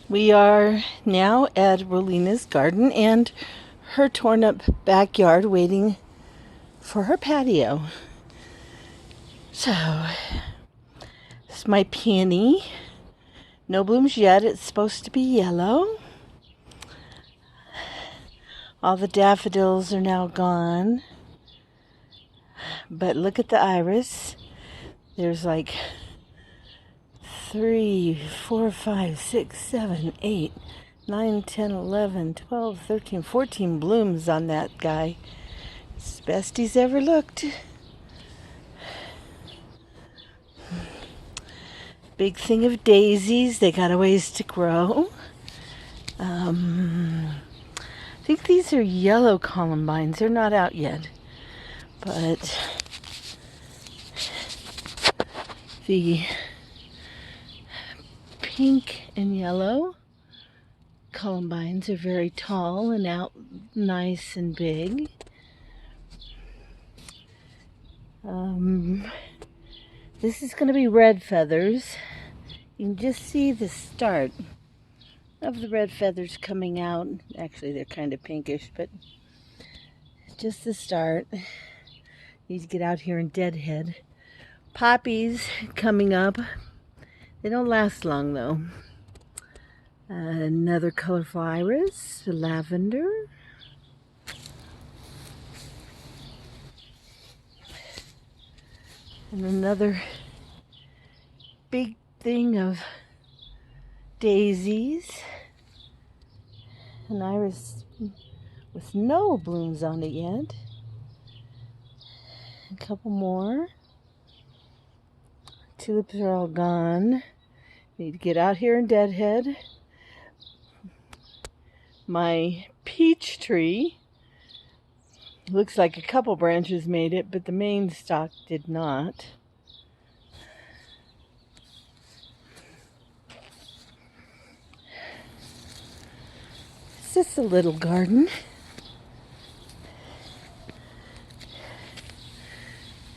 We are now at Rolina's garden and her torn up backyard waiting for her patio. So, it's my peony. No blooms yet. It's supposed to be yellow. All the daffodils are now gone. But look at the iris. There's like 3, 4, 5, 6, 7, 8, 9, 10, 11, 12, 13, 14 blooms on that guy. It's the best he's ever looked. Big thing of daisies. They got a ways to grow. I think these are yellow columbines. They're not out yet. But the pink and yellow columbines are very tall and out nice and big. This is going to be red feathers. You can just see the start of the red feathers coming out. Actually, they're kind of pinkish, but just the start. Need to get out here and deadhead. Poppies coming up. They don't last long though. Another colorful iris, lavender. And another big thing of daisies. An iris with no blooms on it yet. A couple more. Tulips are all gone. Need to get out here and deadhead. My peach tree looks like a couple branches made it, but the main stalk did not. It's just a little garden.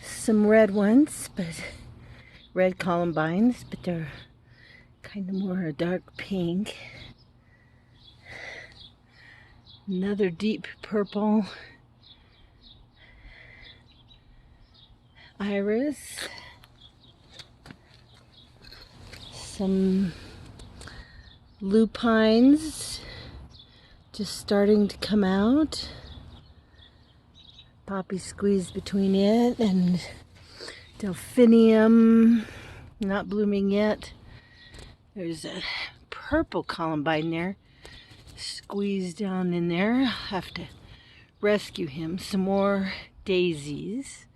Some red ones, but red columbines, but they're kind of more a dark pink. Another deep purple iris. Some lupines just starting to come out. Poppy squeezed between it, and delphinium not blooming yet. There's a purple columbine there, squeezed down in there. I'll have to rescue him. Some more daisies.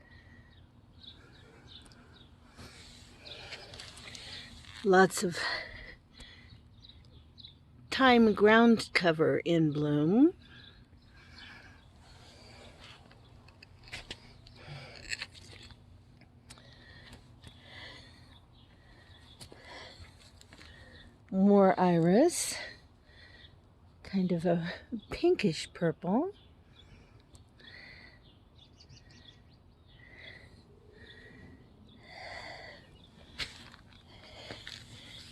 Lots of thyme ground cover in bloom. More iris, kind of a pinkish purple.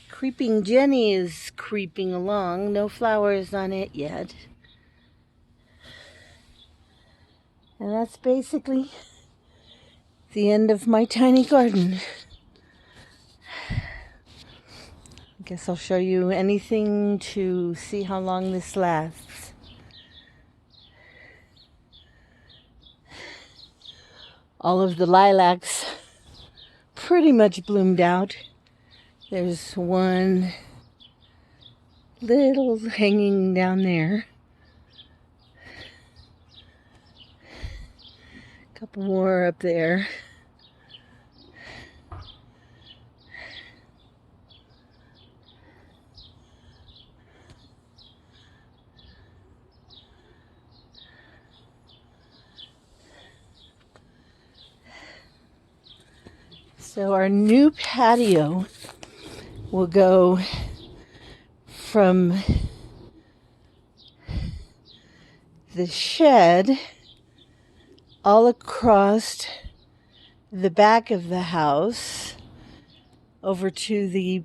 Creeping Jenny is creeping along. No flowers on it yet. And that's basically the end of my tiny garden. I guess I'll show you anything to see how long this lasts. All of the lilacs pretty much bloomed out. There's one little hanging down there. A couple more up there. So our new patio will go from the shed all across the back of the house over to the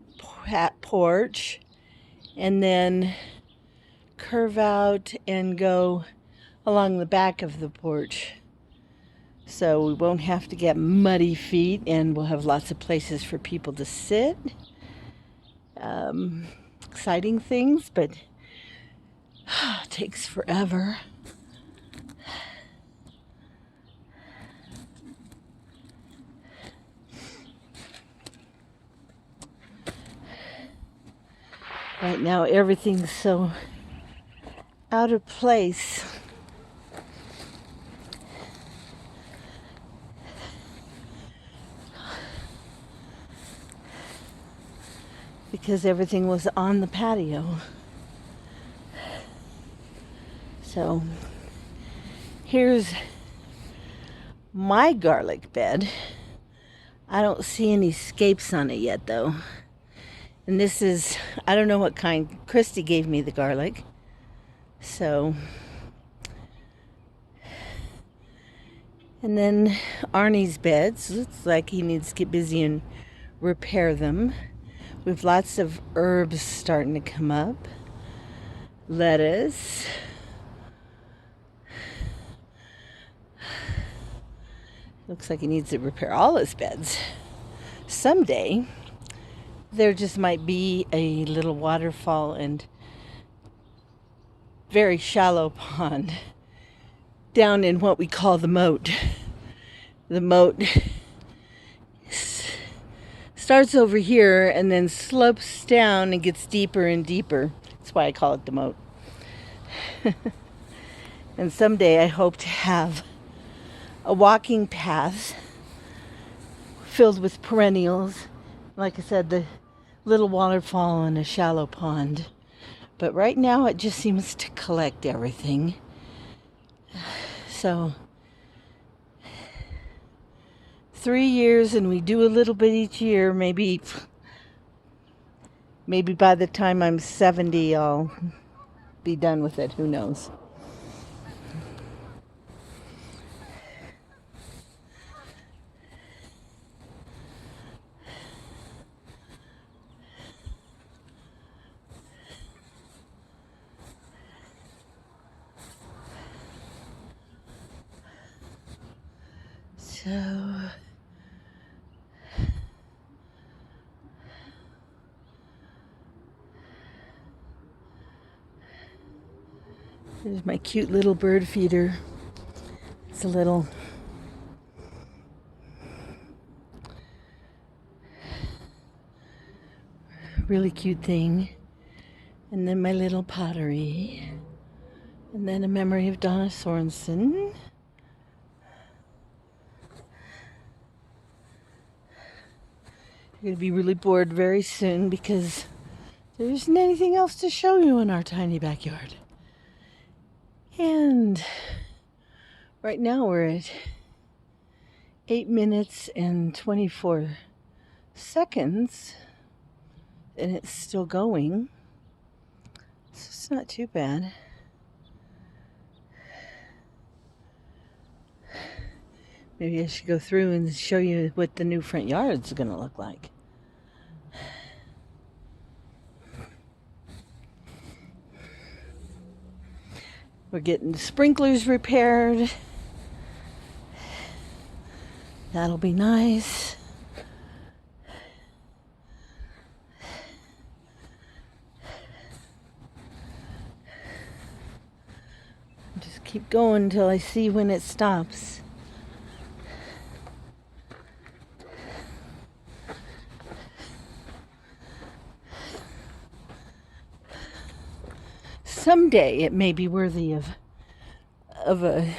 porch and then curve out and go along the back of the porch. So we won't have to get muddy feet, and we'll have lots of places for people to sit. Exciting things, but it takes forever. Right now everything's so out of place. Because everything was on the patio. So here's my garlic bed. I don't see any scapes on it yet though. And this is, I don't know what kind. Christy gave me the garlic. So, and then Arnie's beds. Looks like he needs to get busy and repair them. We have lots of herbs starting to come up. Lettuce. Looks like he needs to repair all his beds. Someday, there just might be a little waterfall and very shallow pond down in what we call the moat. The moat starts over here and then slopes down and gets deeper and deeper. That's why I call it the moat. And someday I hope to have a walking path filled with perennials. Like I said, the little waterfall and a shallow pond. But right now it just seems to collect everything. So 3 years, and we do a little bit each year. Maybe by the time I'm 70, I'll be done with it. Who knows? So there's my cute little bird feeder. It's a little really cute thing. And then my little pottery. And then a memory of Donna Sorensen. You're going to be really bored very soon because there isn't anything else to show you in our tiny backyard. And right now we're at 8 minutes and 24 seconds, and it's still going. So it's not too bad. Maybe I should go through and show you what the new front yard's going to look like. We're getting the sprinklers repaired. That'll be nice. Just keep going until I see when it stops. Someday it may be worthy of a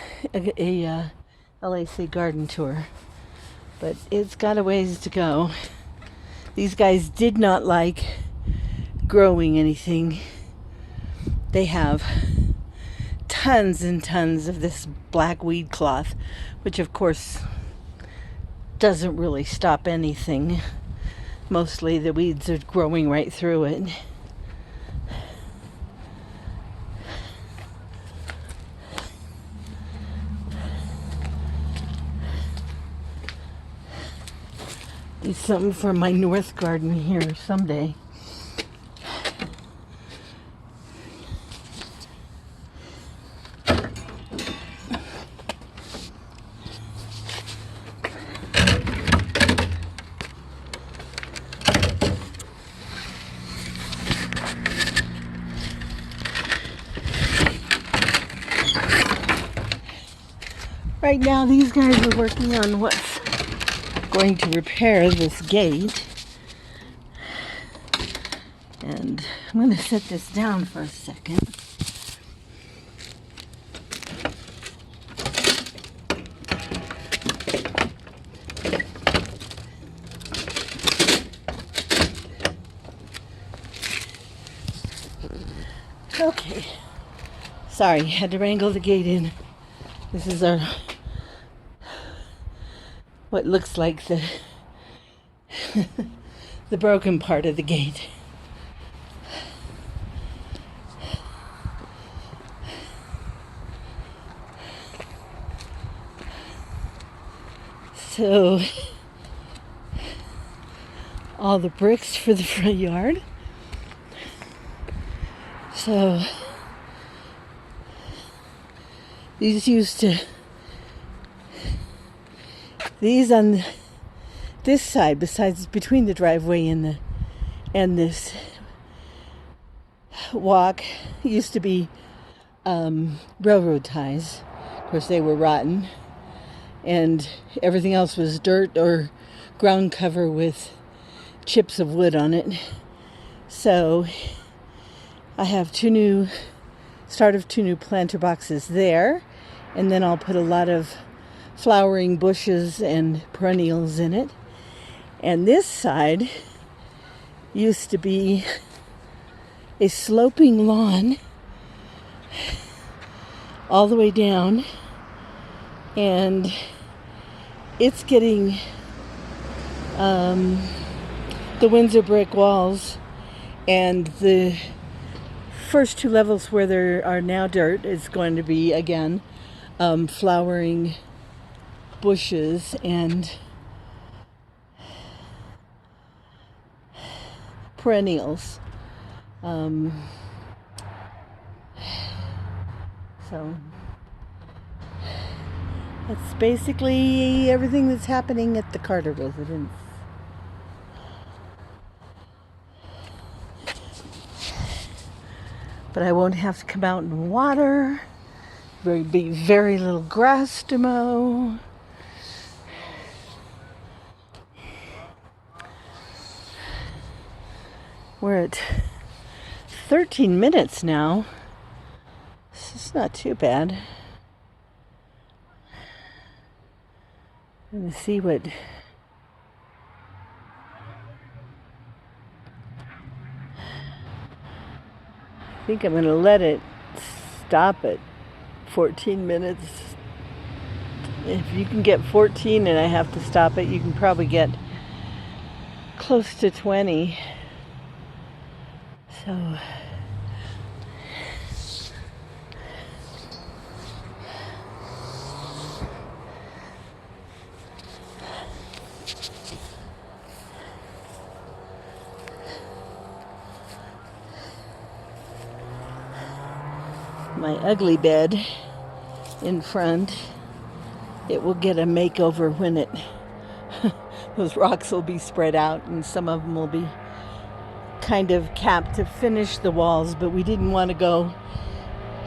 LAC garden tour, but it's got a ways to go. These guys did not like growing anything. They have tons and tons of this black weed cloth, which of course doesn't really stop anything. Mostly the weeds are growing right through it. Do something for my north garden here someday. Right now, these guys are working on what's going to repair this gate. And I'm going to set this down for a second. Okay. Sorry, had to wrangle the gate in. This is our what looks like the the broken part of the gate. So all the bricks for the front yard. So these on this side, besides between the driveway and this walk, used to be railroad ties. Of course, they were rotten, and everything else was dirt or ground cover with chips of wood on it. So I have two new planter boxes there, and then I'll put a lot of flowering bushes and perennials in it. And this side used to be a sloping lawn all the way down, and it's getting the Windsor brick walls, and the first two levels where there are now dirt is going to be again flowering bushes and perennials. So that's basically everything that's happening at the Carter residence. But I won't have to come out and water. There'll be very little grass to mow. We're at 13 minutes now. This is not too bad. I'm going to see what... I think I'm going to let it stop at 14 minutes. If you can get 14 and I have to stop it, you can probably get close to 20. So my ugly bed in front, it will get a makeover when it those rocks will be spread out, and some of them will be kind of capped to finish the walls, but we didn't want to go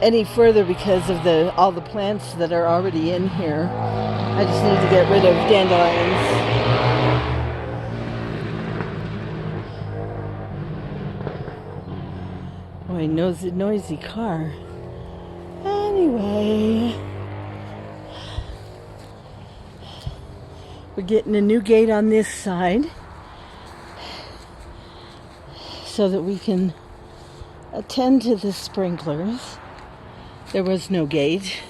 any further because of all the plants that are already in here. I just need to get rid of dandelions. Boy, noisy car. Anyway, we're getting a new gate on this side so that we can attend to the sprinklers. There was no gate.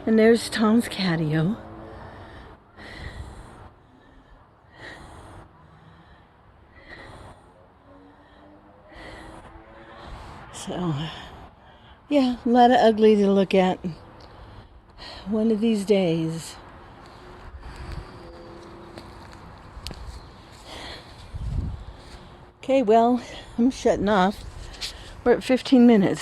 And there's Tom's catio. So, yeah, a lot of ugly to look at one of these days. Okay, well, I'm shutting off. We're at 15 minutes.